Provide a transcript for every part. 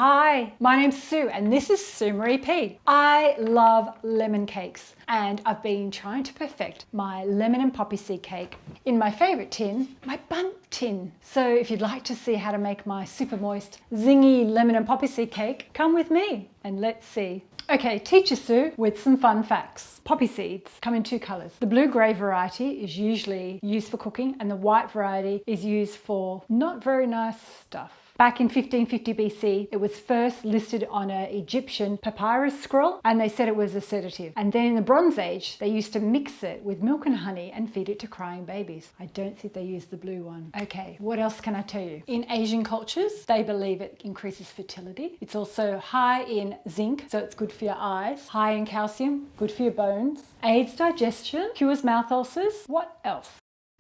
Hi, my name's Sue and this is Sue Maree P. I love lemon cakes and I've been trying to perfect my lemon and poppy seed cake in my favourite tin, my Bundt tin. So if you'd like to see how to make my super moist, zingy lemon and poppy seed cake, come with me and let's see. Okay, Teacher Sue with some fun facts. Poppy seeds come in two colours. The blue-grey variety is usually used for cooking and the white variety is used for not very nice stuff. Back in 1550 BC, it was first listed on an Egyptian papyrus scroll and they said it was a sedative. And then in the Bronze Age, they used to mix it with milk and honey and feed it to crying babies. I don't think they used the blue one. Okay, what else can I tell you? In Asian cultures, they believe it increases fertility. It's also high in zinc, so it's good for your eyes. High in calcium, good for your bones. Aids digestion, cures mouth ulcers. What else?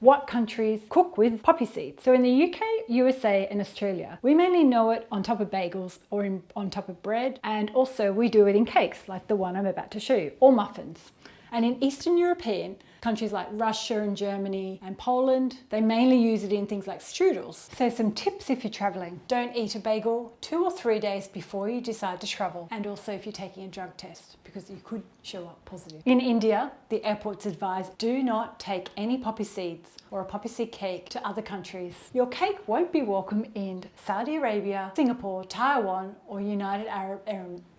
What countries cook with poppy seeds? So in the UK, USA and Australia, we mainly know it on top of bagels or on top of bread, and also we do it in cakes like the one I'm about to show you, or muffins. And in Eastern European countries like Russia and Germany and Poland, they mainly use it in things like strudels. So some tips if you're traveling. Don't eat a bagel 2 or 3 days before you decide to travel. And also if you're taking a drug test, because you could show up positive. In India, the airports advise do not take any poppy seeds or a poppy seed cake to other countries. Your cake won't be welcome in Saudi Arabia, Singapore, Taiwan, or United Arab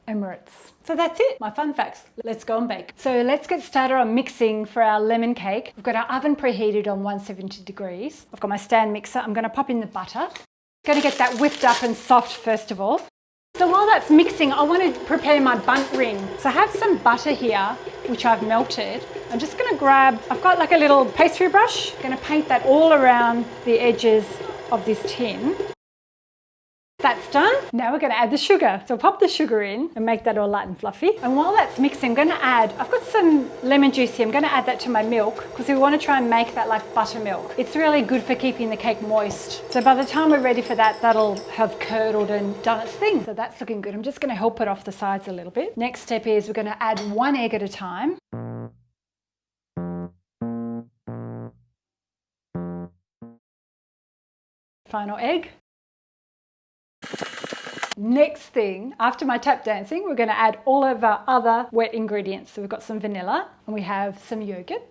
Emirates. So that's it, my fun facts. Let's go and bake. So let's get started on mixing for our lemon cake. We've got our oven preheated on 170 degrees. I've got my stand mixer. I'm going to pop in the butter. I'm going to get that whipped up and soft first of all. So while that's mixing, I want to prepare my Bundt ring. So I have some butter here, which I've melted. I'm just going to grab, I've got like a little pastry brush. I'm going to paint that all around the edges of this tin. That's done. Now we're going to add the sugar. So pop the sugar in and make that all light and fluffy. And while that's mixing, I'm going to add, I've got some lemon juice here. I'm going to add that to my milk because we want to try and make that like buttermilk. It's really good for keeping the cake moist. So by the time we're ready for that, that'll have curdled and done its thing. So that's looking good. I'm just going to help it off the sides a little bit. Next step is we're going to add 1 egg at a time. Final egg. Next thing, after my tap dancing, we're going to add all of our other wet ingredients. So we've got some vanilla and we have some yogurt.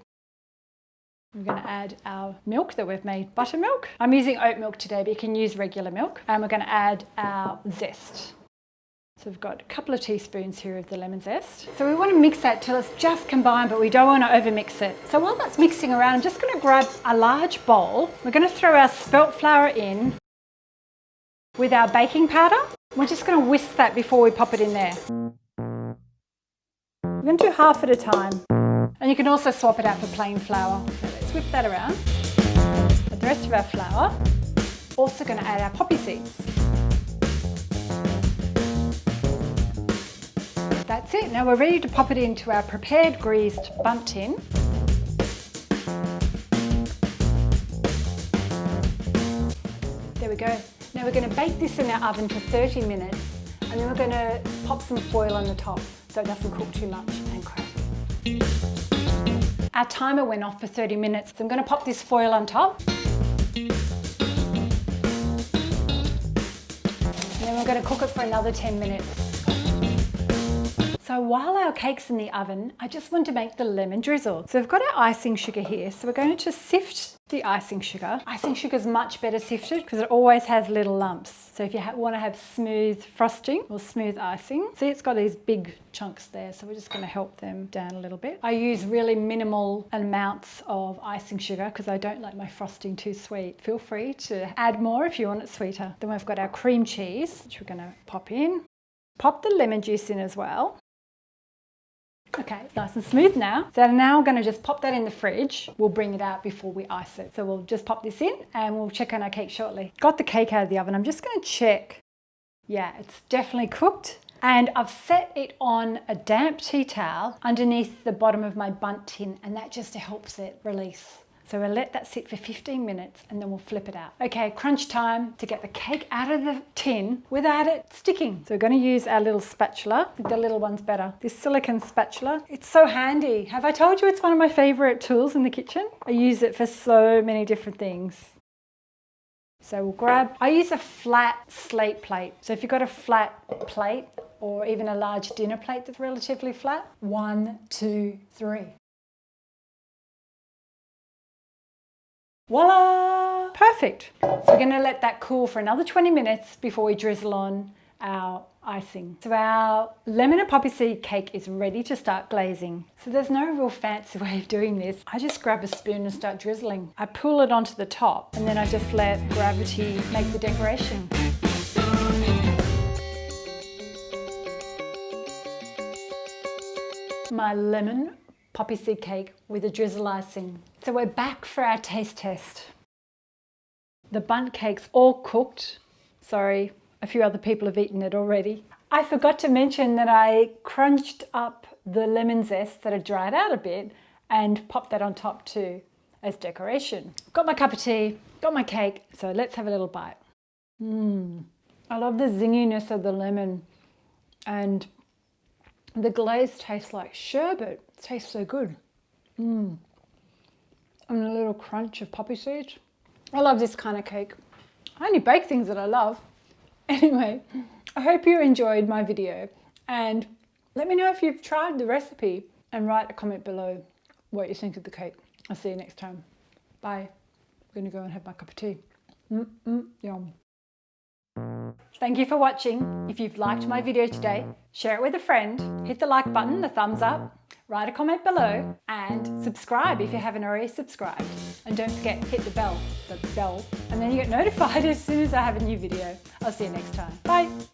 We're going to add our milk that we've made buttermilk. I'm using oat milk today, but you can use regular milk. And we're going to add our zest. So we've got a couple of teaspoons here of the lemon zest. So we want to mix that till it's just combined, but we don't want to overmix it. So while that's mixing around, I'm just going to grab a large bowl. We're going to throw our spelt flour in with our baking powder. We're just going to whisk that before we pop it in there. We're going to do half at a time. And you can also swap it out for plain flour. So let's whip that around. With the rest of our flour, also going to add our poppy seeds. That's it. Now we're ready to pop it into our prepared greased Bundt tin. There we go. Now we're going to bake this in our oven for 30 minutes and then we're going to pop some foil on the top so it doesn't cook too much and crack. Our timer went off for 30 minutes, so I'm going to pop this foil on top. And then we're going to cook it for another 10 minutes. So while our cake's in the oven, I just want to make the lemon drizzle. So we've got our icing sugar here. So we're going to sift the icing sugar. Icing sugar is much better sifted because it always has little lumps. So if you want to have smooth frosting or smooth icing, see it's got these big chunks there. So we're just going to help them down a little bit. I use really minimal amounts of icing sugar because I don't like my frosting too sweet. Feel free to add more if you want it sweeter. Then we've got our cream cheese, which we're going to pop in. Pop the lemon juice in as well. Okay, it's nice and smooth now. So now I'm going to just pop that in the fridge. We'll bring it out before we ice it. So we'll just pop this in and we'll check on our cake shortly. Got the cake out of the oven. I'm just going to check. Yeah, it's definitely cooked. And I've set it on a damp tea towel underneath the bottom of my Bundt tin and that just helps it release. So we'll let that sit for 15 minutes and then we'll flip it out. Okay, crunch time to get the cake out of the tin without it sticking. So we're going to use our little spatula. I think the little one's better. This silicone spatula, it's so handy. Have I told you it's one of my favorite tools in the kitchen? I use it for so many different things. So we'll grab, I use a flat slate plate. So if you've got a flat plate or even a large dinner plate that's relatively flat, 1, 2, 3. Voila! Perfect. So we're going to let that cool for another 20 minutes before we drizzle on our icing. So our lemon and poppy seed cake is ready to start glazing. So there's no real fancy way of doing this. I just grab a spoon and start drizzling. I pull it onto the top and then I just let gravity make the decoration. My lemon poppy seed cake with a drizzle icing. So we're back for our taste test. The Bundt cake's all cooked. Sorry, a few other people have eaten it already. I forgot to mention that I crunched up the lemon zest that had dried out a bit and popped that on top too as decoration. Got my cup of tea, got my cake, so let's have a little bite. I love the zinginess of the lemon, and the glaze tastes like sherbet. It tastes so good. And a little crunch of poppy seeds. I love this kind of cake. I only bake things that I love. Anyway, I hope you enjoyed my video, and let me know if you've tried the recipe and write a comment below what you think of the cake. I'll see you next time. Bye. I'm going to go and have my cup of tea. Yum. Thank you for watching. If you've liked my video today, share it with a friend, hit the like button, the thumbs up, write a comment below, and subscribe if you haven't already subscribed. And don't forget, hit the bell, and then you get notified as soon as I have a new video. I'll see you next time. Bye.